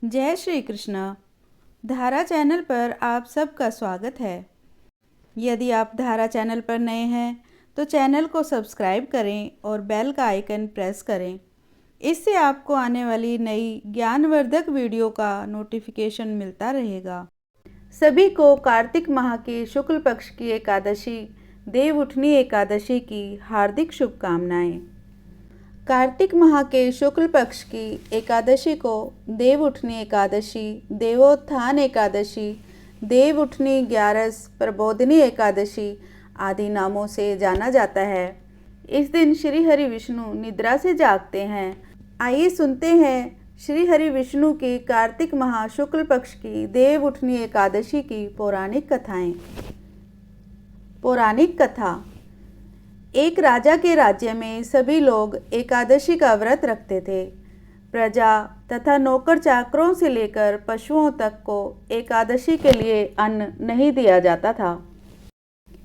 जय श्री कृष्ण। धारा चैनल पर आप सबका स्वागत है। यदि आप धारा चैनल पर नए हैं तो चैनल को सब्सक्राइब करें और बेल का आइकन प्रेस करें। इससे आपको आने वाली नई ज्ञानवर्धक वीडियो का नोटिफिकेशन मिलता रहेगा। सभी को कार्तिक माह की शुक्ल पक्ष की एकादशी देवउठनी एकादशी की हार्दिक शुभकामनाएं। कार्तिक माह के शुक्ल पक्ष की एकादशी को देवउठनी एकादशी, देवोत्थान एकादशी, देवउठनी ग्यारस, प्रबोधिनी एकादशी आदि नामों से जाना जाता है। इस दिन श्री हरि विष्णु निद्रा से जागते हैं। आइए सुनते हैं श्री हरि विष्णु की कार्तिक माह शुक्ल पक्ष की देवउठनी एकादशी की पौराणिक कथाएं। पौराणिक कथा। एक राजा के राज्य में सभी लोग एकादशी का व्रत रखते थे। प्रजा तथा नौकर चाकरों से लेकर पशुओं तक को एकादशी के लिए अन्न नहीं दिया जाता था।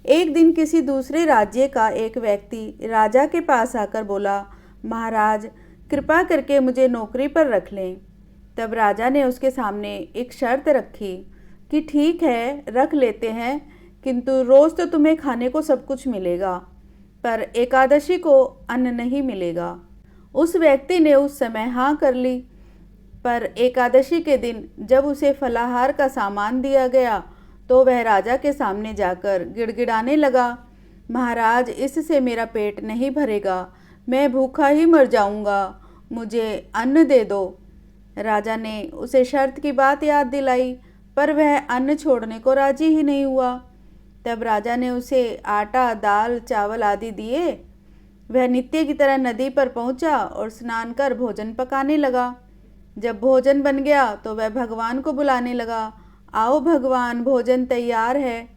एक दिन किसी दूसरे राज्य का एक व्यक्ति राजा के पास आकर बोला, महाराज कृपा करके मुझे नौकरी पर रख लें। तब राजा ने उसके सामने एक शर्त रखी कि ठीक है रख लेते हैं, किंतु रोज़ तो तुम्हें खाने को सब कुछ मिलेगा, पर एकादशी को अन्न नहीं मिलेगा। उस व्यक्ति ने उस समय हाँ कर ली, पर एकादशी के दिन जब उसे फलाहार का सामान दिया गया तो वह राजा के सामने जाकर गिड़गिड़ाने लगा, महाराज इससे मेरा पेट नहीं भरेगा, मैं भूखा ही मर जाऊंगा, मुझे अन्न दे दो। राजा ने उसे शर्त की बात याद दिलाई, पर वह अन्न छोड़ने को राजी ही नहीं हुआ। तब राजा ने उसे आटा, दाल, चावल आदि दिए। वह नित्य की तरह नदी पर पहुंचा और स्नान कर भोजन पकाने लगा। जब भोजन बन गया तो वह भगवान को बुलाने लगा, आओ भगवान भोजन तैयार है।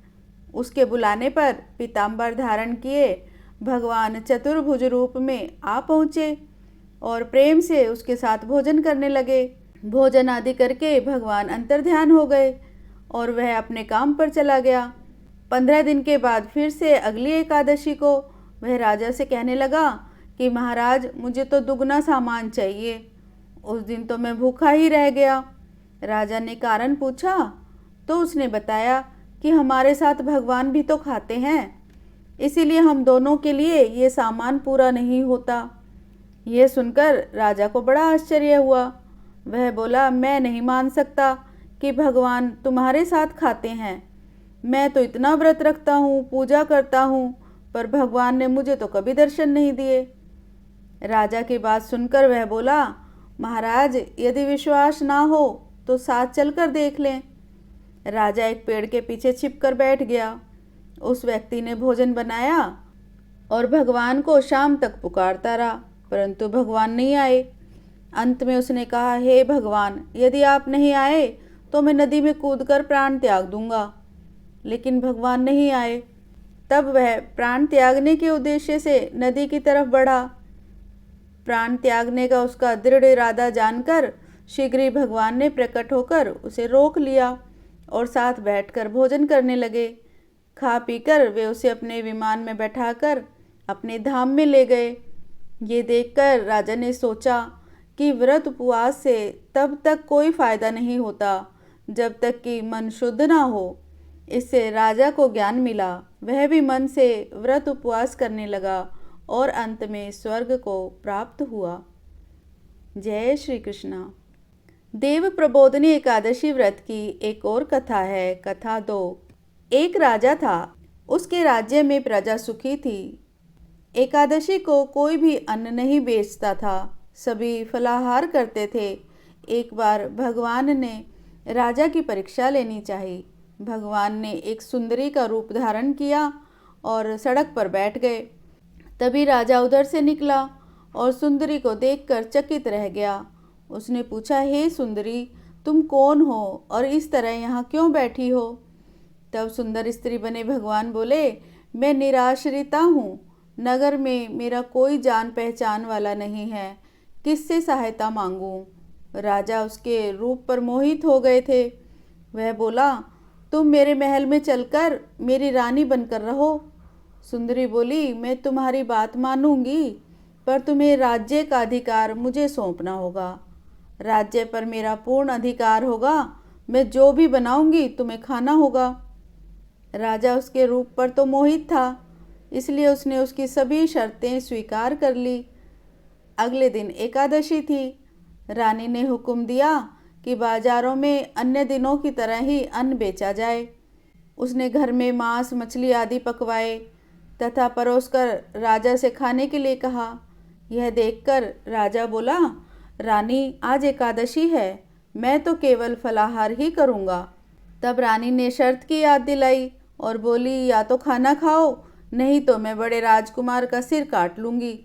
उसके बुलाने पर पीताम्बर धारण किए भगवान चतुर्भुज रूप में आ पहुँचे और प्रेम से उसके साथ भोजन करने लगे। भोजन आदि करके भगवान अंतर्ध्यान हो गए और वह अपने काम पर चला गया। 15 दिन के बाद फिर से अगली एकादशी को वह राजा से कहने लगा कि महाराज मुझे तो दुगना सामान चाहिए, उस दिन तो मैं भूखा ही रह गया। राजा ने कारण पूछा तो उसने बताया कि हमारे साथ भगवान भी तो खाते हैं, इसीलिए हम दोनों के लिए ये सामान पूरा नहीं होता। यह सुनकर राजा को बड़ा आश्चर्य हुआ। वह बोला, मैं नहीं मान सकता कि भगवान तुम्हारे साथ खाते हैं। मैं तो इतना व्रत रखता हूँ, पूजा करता हूँ, पर भगवान ने मुझे तो कभी दर्शन नहीं दिए। राजा की बात सुनकर वह बोला, महाराज यदि विश्वास ना हो तो साथ चलकर देख लें। राजा एक पेड़ के पीछे छिपकर बैठ गया। उस व्यक्ति ने भोजन बनाया और भगवान को शाम तक पुकारता रहा, परंतु भगवान नहीं आए। अंत में उसने कहा, हे भगवान यदि आप नहीं आए तो मैं नदी में कूदकर प्राण त्याग दूंगा। लेकिन भगवान नहीं आए। तब वह प्राण त्यागने के उद्देश्य से नदी की तरफ बढ़ा। प्राण त्यागने का उसका दृढ़ इरादा जानकर शीघ्र ही भगवान ने प्रकट होकर उसे रोक लिया और साथ बैठकर भोजन करने लगे। खा पीकर वे उसे अपने विमान में बैठाकर अपने धाम में ले गए। ये देखकर राजा ने सोचा कि व्रत उपवास से तब तक कोई फायदा नहीं होता जब तक कि मन शुद्ध ना हो। इससे राजा को ज्ञान मिला। वह भी मन से व्रत उपवास करने लगा और अंत में स्वर्ग को प्राप्त हुआ। जय श्री कृष्ण। देव प्रबोधिनी एकादशी व्रत की एक और कथा है। कथा 2। एक राजा था, उसके राज्य में प्रजा सुखी थी। एकादशी को कोई भी अन्न नहीं बेचता था, सभी फलाहार करते थे। एक बार भगवान ने राजा की परीक्षा लेनी चाहिए। भगवान ने एक सुंदरी का रूप धारण किया और सड़क पर बैठ गए। तभी राजा उधर से निकला और सुंदरी को देखकर चकित रह गया। उसने पूछा, हे सुंदरी तुम कौन हो और इस तरह यहाँ क्यों बैठी हो? तब सुंदर स्त्री बने भगवान बोले, मैं निराश्रिता हूँ, नगर में मेरा कोई जान पहचान वाला नहीं है, किससे सहायता मांगूं? राजा उसके रूप पर मोहित हो गए थे। वह बोला, तुम मेरे महल में चलकर मेरी रानी बनकर रहो। सुंदरी बोली, मैं तुम्हारी बात मानूंगी, पर तुम्हें राज्य का अधिकार मुझे सौंपना होगा। राज्य पर मेरा पूर्ण अधिकार होगा। मैं जो भी बनाऊंगी तुम्हें खाना होगा। राजा उसके रूप पर तो मोहित था, इसलिए उसने उसकी सभी शर्तें स्वीकार कर ली। अगले दिन एकादशी थी। रानी ने हुक्म दिया कि बाजारों में अन्य दिनों की तरह ही अन्न बेचा जाए। उसने घर में मांस मछली आदि पकवाए तथा परोसकर राजा से खाने के लिए कहा। यह देखकर राजा बोला, रानी आज एकादशी है, मैं तो केवल फलाहार ही करूँगा। तब रानी ने शर्त की याद दिलाई और बोली, या तो खाना खाओ, नहीं तो मैं बड़े राजकुमार का सिर काट लूँगी।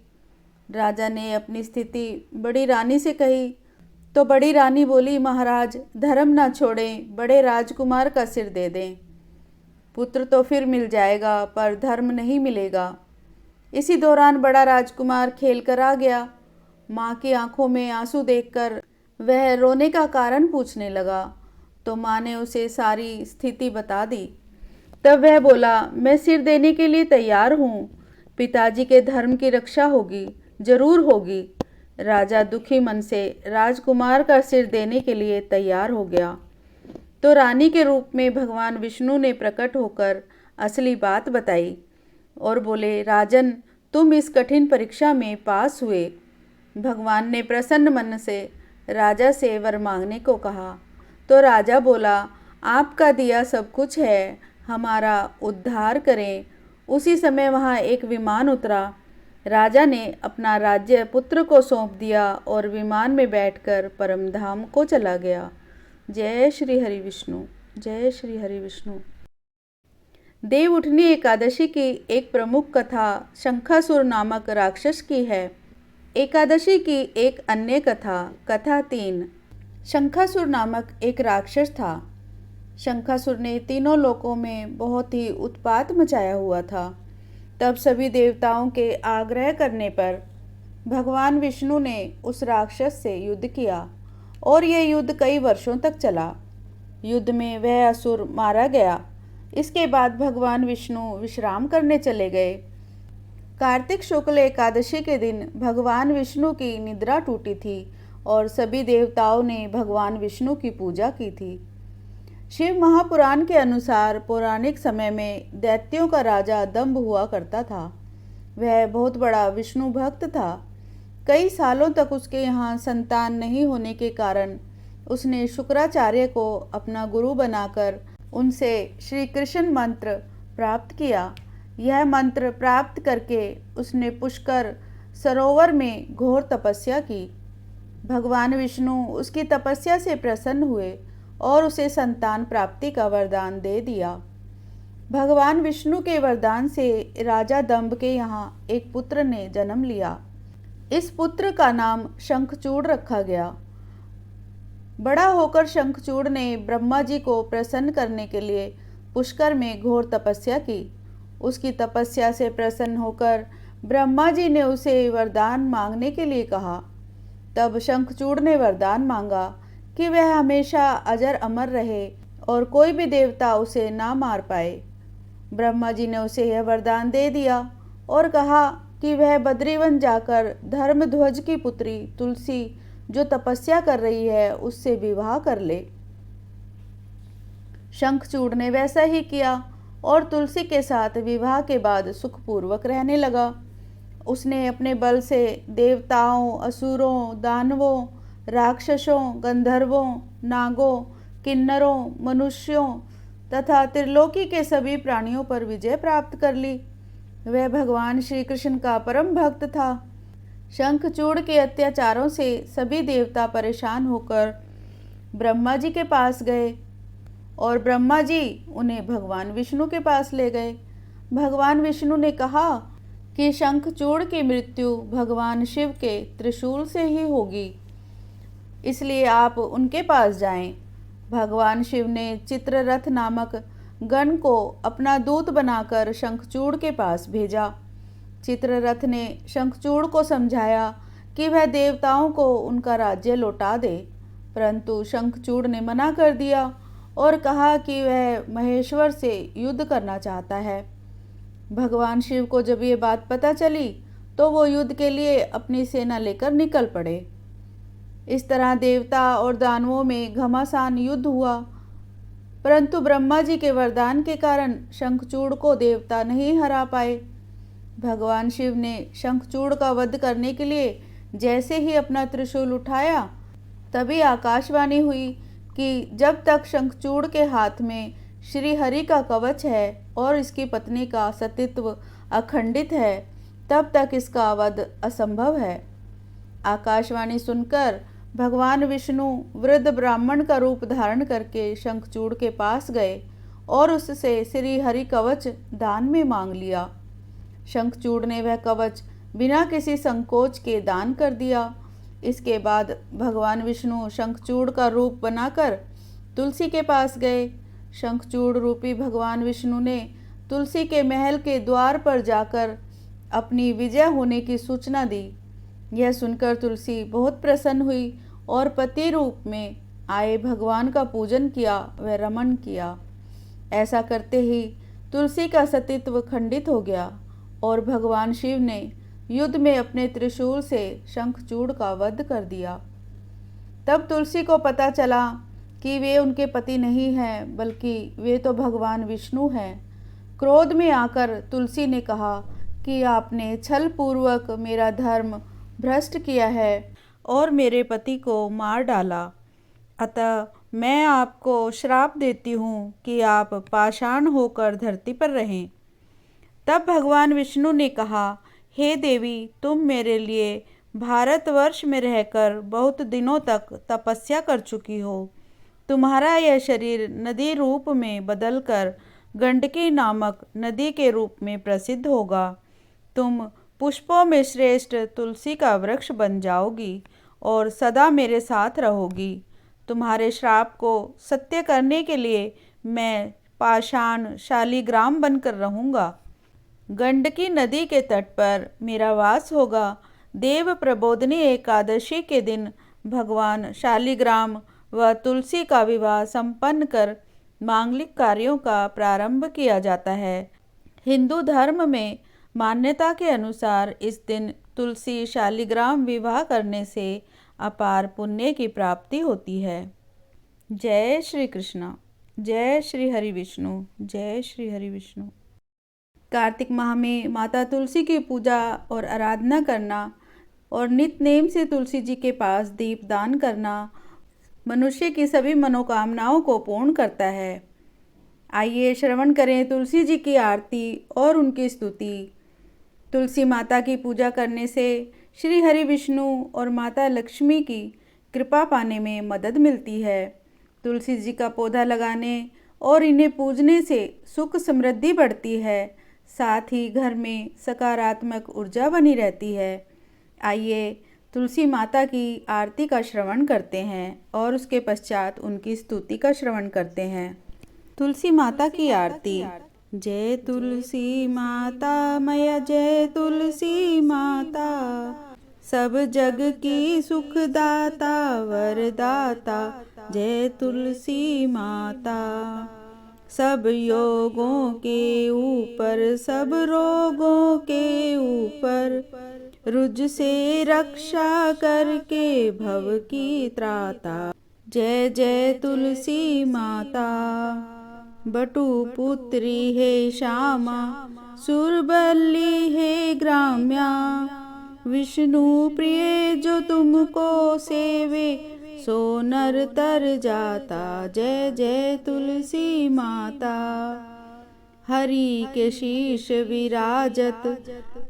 राजा ने अपनी स्थिति बड़ी रानी से कही तो बड़ी रानी बोली, महाराज धर्म ना छोड़ें, बड़े राजकुमार का सिर दे दें। पुत्र तो फिर मिल जाएगा पर धर्म नहीं मिलेगा। इसी दौरान बड़ा राजकुमार खेल कर आ गया। माँ की आंखों में आंसू देखकर वह रोने का कारण पूछने लगा तो माँ ने उसे सारी स्थिति बता दी। तब वह बोला, मैं सिर देने के लिए तैयार हूँ, पिताजी के धर्म की रक्षा होगी, जरूर होगी। राजा दुखी मन से राजकुमार का सिर देने के लिए तैयार हो गया। तो रानी के रूप में भगवान विष्णु ने प्रकट होकर असली बात बताई और बोले, राजन तुम इस कठिन परीक्षा में पास हुए। भगवान ने प्रसन्न मन से राजा से वर मांगने को कहा। तो राजा बोला, आपका दिया सब कुछ है, हमारा उद्धार करें। उसी समय वहाँ एक विमान उतरा। राजा ने अपना राज्य पुत्र को सौंप दिया और विमान में बैठकर परमधाम को चला गया। जय श्री हरि विष्णु, जय श्री हरि विष्णु। देव उठनी एकादशी की एक प्रमुख कथा शंखासुर नामक राक्षस की है। एकादशी की एक अन्य कथा, कथा 3। शंखासुर नामक एक राक्षस था। शंखासुर ने तीनों लोकों में बहुत ही उत्पात मचाया हुआ था। तब सभी देवताओं के आग्रह करने पर भगवान विष्णु ने उस राक्षस से युद्ध किया और यह युद्ध कई वर्षों तक चला। युद्ध में वह असुर मारा गया। इसके बाद भगवान विष्णु विश्राम करने चले गए। कार्तिक शुक्ल एकादशी के दिन भगवान विष्णु की निद्रा टूटी थी और सभी देवताओं ने भगवान विष्णु की पूजा की थी। शिव महापुराण के अनुसार पौराणिक समय में दैत्यों का राजा दंभ हुआ करता था। वह बहुत बड़ा विष्णु भक्त था। कई सालों तक उसके यहाँ संतान नहीं होने के कारण उसने शुक्राचार्य को अपना गुरु बनाकर उनसे श्री कृष्ण मंत्र प्राप्त किया। यह मंत्र प्राप्त करके उसने पुष्कर सरोवर में घोर तपस्या की। भगवान विष्णु उसकी तपस्या से प्रसन्न हुए और उसे संतान प्राप्ति का वरदान दे दिया। भगवान विष्णु के वरदान से राजा दंभ के यहाँ एक पुत्र ने जन्म लिया। इस पुत्र का नाम शंखचूड़ रखा गया। बड़ा होकर शंखचूड़ ने ब्रह्मा जी को प्रसन्न करने के लिए पुष्कर में घोर तपस्या की। उसकी तपस्या से प्रसन्न होकर ब्रह्मा जी ने उसे वरदान मांगने के लिए कहा। तब शंखचूड़ ने वरदान मांगा कि वह हमेशा अजर अमर रहे और कोई भी देवता उसे ना मार पाए। ब्रह्मा जी ने उसे यह वरदान दे दिया और कहा कि वह बद्रीवन जाकर धर्मध्वज की पुत्री तुलसी जो तपस्या कर रही है उससे विवाह कर ले। शंखचूड़ ने वैसा ही किया और तुलसी के साथ विवाह के बाद सुखपूर्वक रहने लगा। उसने अपने बल से देवताओं, असुरों, दानवों, राक्षसों, गंधर्वों, नागों, किन्नरों, मनुष्यों तथा त्रिलोकी के सभी प्राणियों पर विजय प्राप्त कर ली। वह भगवान श्री कृष्ण का परम भक्त था। शंखचूड़ के अत्याचारों से सभी देवता परेशान होकर ब्रह्मा जी के पास गए और ब्रह्मा जी उन्हें भगवान विष्णु के पास ले गए। भगवान विष्णु ने कहा कि शंखचूड़ की मृत्यु भगवान शिव के त्रिशूल से ही होगी, इसलिए आप उनके पास जाएं। भगवान शिव ने चित्ररथ नामक गण को अपना दूत बनाकर शंखचूड़ के पास भेजा। चित्ररथ ने शंखचूड़ को समझाया कि वह देवताओं को उनका राज्य लौटा दे, परंतु शंखचूड़ ने मना कर दिया और कहा कि वह महेश्वर से युद्ध करना चाहता है। भगवान शिव को जब ये बात पता चली तो वो युद्ध के लिए अपनी सेना लेकर निकल पड़े। इस तरह देवता और दानवों में घमासान युद्ध हुआ, परंतु ब्रह्मा जी के वरदान के कारण शंखचूड़ को देवता नहीं हरा पाए। भगवान शिव ने शंखचूड़ का वध करने के लिए जैसे ही अपना त्रिशूल उठाया, तभी आकाशवाणी हुई कि जब तक शंखचूड़ के हाथ में श्री हरि का कवच है और इसकी पत्नी का सतीत्व अखंडित है, तब तक इसका वध असंभव है। आकाशवाणी सुनकर भगवान विष्णु वृद्ध ब्राह्मण का रूप धारण करके शंखचूड़ के पास गए और उससे श्री हरि कवच दान में मांग लिया। शंखचूड़ ने वह कवच बिना किसी संकोच के दान कर दिया। इसके बाद भगवान विष्णु शंखचूड़ का रूप बनाकर तुलसी के पास गए। शंखचूड़ रूपी भगवान विष्णु ने तुलसी के महल के द्वार पर जाकर अपनी विजय होने की सूचना दी। यह सुनकर तुलसी बहुत प्रसन्न हुई और पति रूप में आए भगवान का पूजन किया व रमन किया। ऐसा करते ही तुलसी का सतीत्व खंडित हो गया और भगवान शिव ने युद्ध में अपने त्रिशूल से शंखचूड़ का वध कर दिया। तब तुलसी को पता चला कि वे उनके पति नहीं हैं, बल्कि वे तो भगवान विष्णु हैं। क्रोध में आकर तुलसी ने कहा कि आपने छल पूर्वक मेरा धर्म भ्रष्ट किया है और मेरे पति को मार डाला, अतः मैं आपको श्राप देती हूँ कि आप पाषाण होकर धरती पर रहें। तब भगवान विष्णु ने कहा, हे देवी, तुम मेरे लिए भारतवर्ष में रहकर बहुत दिनों तक तपस्या कर चुकी हो। तुम्हारा यह शरीर नदी रूप में बदलकर गंडकी नामक नदी के रूप में प्रसिद्ध होगा। तुम पुष्पों में श्रेष्ठ तुलसी का वृक्ष बन जाओगी और सदा मेरे साथ रहोगी। तुम्हारे श्राप को सत्य करने के लिए मैं पाषाण शालिग्राम बनकर रहूँगा। गंडकी नदी के तट पर मेरा वास होगा। देव प्रबोधनी एकादशी के दिन भगवान शालिग्राम व तुलसी का विवाह संपन्न कर मांगलिक कार्यों का प्रारंभ किया जाता है। हिंदू धर्म में मान्यता के अनुसार इस दिन तुलसी शालिग्राम विवाह करने से अपार पुण्य की प्राप्ति होती है। जय श्री कृष्ण। जय श्री हरि विष्णु। जय श्री हरि विष्णु। कार्तिक माह में माता तुलसी की पूजा और आराधना करना और नित्य नेम से तुलसी जी के पास दीप दान करना मनुष्य की सभी मनोकामनाओं को पूर्ण करता है। आइए श्रवण करें तुलसी जी की आरती और उनकी स्तुति। तुलसी माता की पूजा करने से श्री हरि विष्णु और माता लक्ष्मी की कृपा पाने में मदद मिलती है। तुलसी जी का पौधा लगाने और इन्हें पूजने से सुख समृद्धि बढ़ती है, साथ ही घर में सकारात्मक ऊर्जा बनी रहती है। आइए तुलसी माता की आरती का श्रवण करते हैं और उसके पश्चात उनकी स्तुति का श्रवण करते हैं। तुलसी माता की आरती। जय तुलसी माता मैया, जय तुलसी माता, सब जग की सुखदाता वरदाता। जय तुलसी माता, सब योगों के ऊपर, सब रोगों के ऊपर, रुज से रक्षा करके भव की त्राता। जय जय तुलसी माता, बटु पुत्री है श्यामा, सुरबल्ली है ग्राम्या, विष्णु प्रिय जो तुमको सेवे, सो नर तर जाता। जय जय तुलसी माता, हरि के शीश विराजत,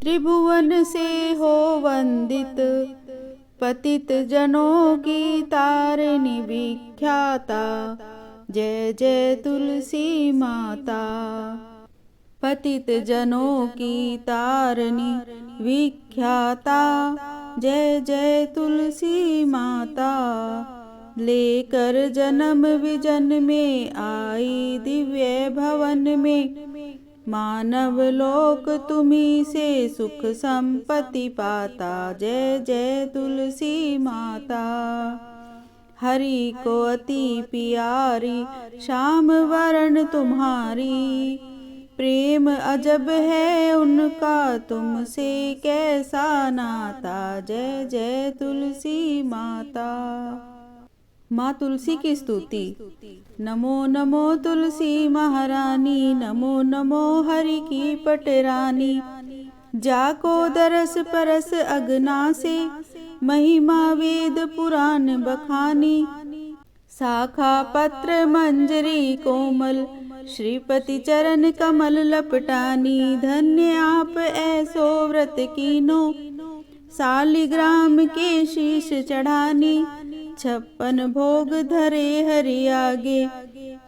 त्रिभुवन से हो वंदित, पतित जनों की तारिणी विख्याता। जय जय तुलसी माता, पतित जनों की तारिणी विख्याता। जय जय तुलसी माता, लेकर जन्म विजन में आई दिव्य भवन में, मानव लोक तुम्ही से सुख संपत्ति पाता। जय जय तुलसी माता, हरि को अति प्यारी, श्याम वरण तुम्हारी, प्रेम अजब है उनका तुमसे कैसा नाता। जय जय तुलसी माता। माँ तुलसी की स्तुति। नमो नमो तुलसी महारानी, नमो नमो हरि की पटरानी। जाको दरस परस अगना से, महिमा वेद पुराण बखानी। शाखा पत्र मंजरी कोमल, श्रीपति चरण कमल लपटानी। धन्य आप ऐसो व्रत कीनो, शालिग्राम के शीश चढ़ानी। 56 भोग धरे हरि आगे,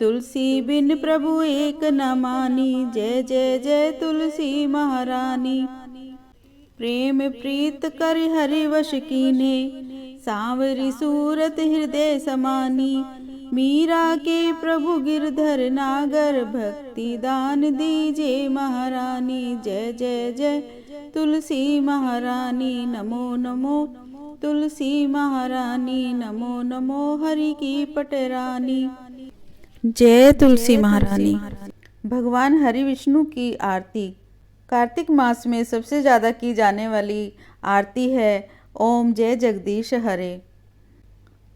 तुलसी बिन प्रभु एक न मानी। जय जय जय तुलसी महारानी। प्रेम प्रीत कर हरि वश कीन्हे, सांवरी सूरत हृदय समानी। मीरा के प्रभु गिरधर नागर, भक्ति दान दीजे महारानी। जय जय जय तुलसी महारानी। नमो नमो तुलसी महारानी, नमो नमो हरि की पटरानी। जय तुलसी महारानी। भगवान हरि विष्णु की आरती। कार्तिक मास में सबसे ज़्यादा की जाने वाली आरती है ओम जय जगदीश हरे।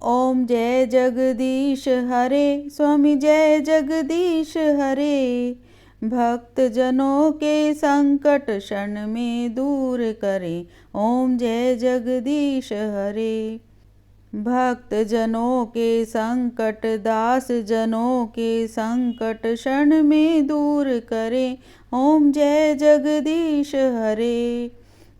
ओम जय जगदीश हरे, स्वामी जय जगदीश हरे। भक्त जनों के संकट क्षण में दूर करे, ओम जय जगदीश हरे। भक्त जनों के संकट, दास जनों के संकट क्षण में दूर करे, ओम जय जगदीश हरे।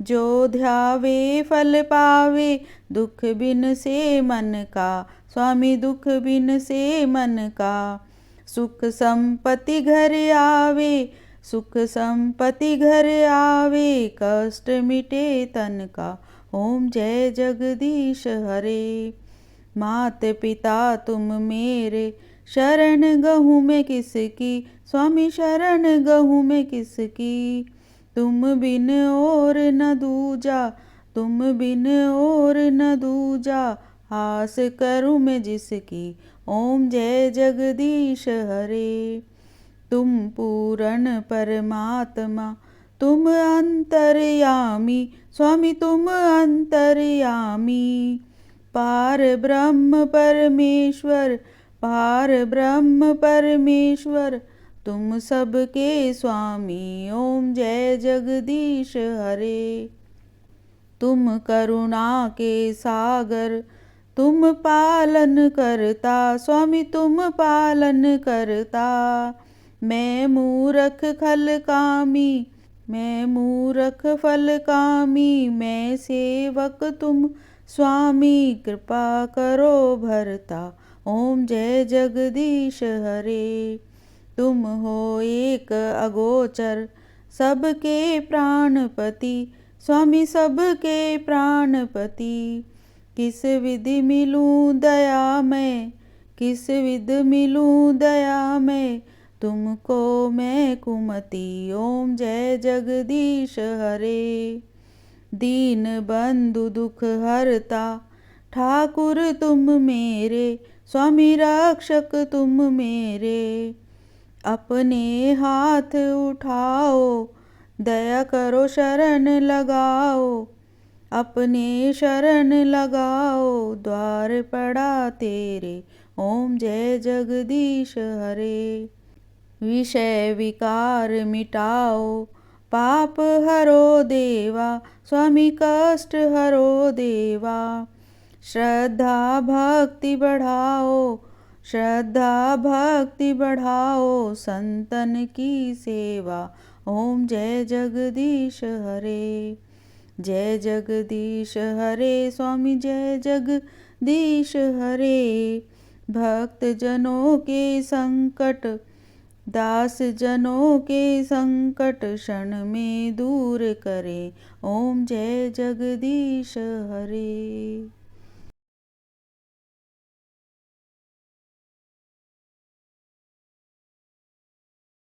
जो ध्यावे फल पावे, दुख बिन से मन का, स्वामी दुख बिन से मन का। सुख संपत्ति घर आवे, सुख संपत्ति घर आवे, कष्ट मिटे तन का, ओम जय जगदीश हरे। मात पिता तुम मेरे, शरण गहूँ मैं किसकी, स्वामी शरण गहूँ मैं किसकी। तुम बिन और न दूजा, तुम बिन और न दूजा, आस करूँ मैं जिसकी, ओम जय जगदीश हरे। तुम पूर्ण परमात्मा, तुम अंतर्यामी, स्वामी तुम अंतर्यामी। पार ब्रह्म परमेश्वर, पार ब्रह्म परमेश्वर, तुम सबके स्वामी, ओम जय जगदीश हरे। तुम करुणा के सागर, तुम पालन करता, स्वामी तुम पालन करता। मैं मूरख खल कामी, मैं मूरख फल कामी, मैं सेवक तुम स्वामी, कृपा करो भरता, ओम जय जगदीश हरे। तुम हो एक अगोचर, सबके प्राणपति, स्वामी सबके प्राणपति। किस विधि मिलूं दया मैं, किस विधि मिलूं दया मैं, तुमको मैं कुमति, ओम जय जगदीश हरे। दीन बंधु दुख हरता, ठाकुर तुम मेरे, स्वामी रक्षक तुम मेरे। अपने हाथ उठाओ, दया करो शरण लगाओ, अपने शरण लगाओ, द्वार पड़ा तेरे, ओम जय जगदीश हरे। विषय विकार मिटाओ, पाप हरो देवा, स्वामी कष्ट हरो देवा। श्रद्धा भक्ति बढ़ाओ, श्रद्धा भक्ति बढ़ाओ, संतन की सेवा, ओम जय जगदीश हरे। जय जगदीश हरे, स्वामी जय जगदीश हरे। भक्त जनों के संकट, दास जनों के संकट क्षण में दूर करे, ओम जय जगदीश हरे।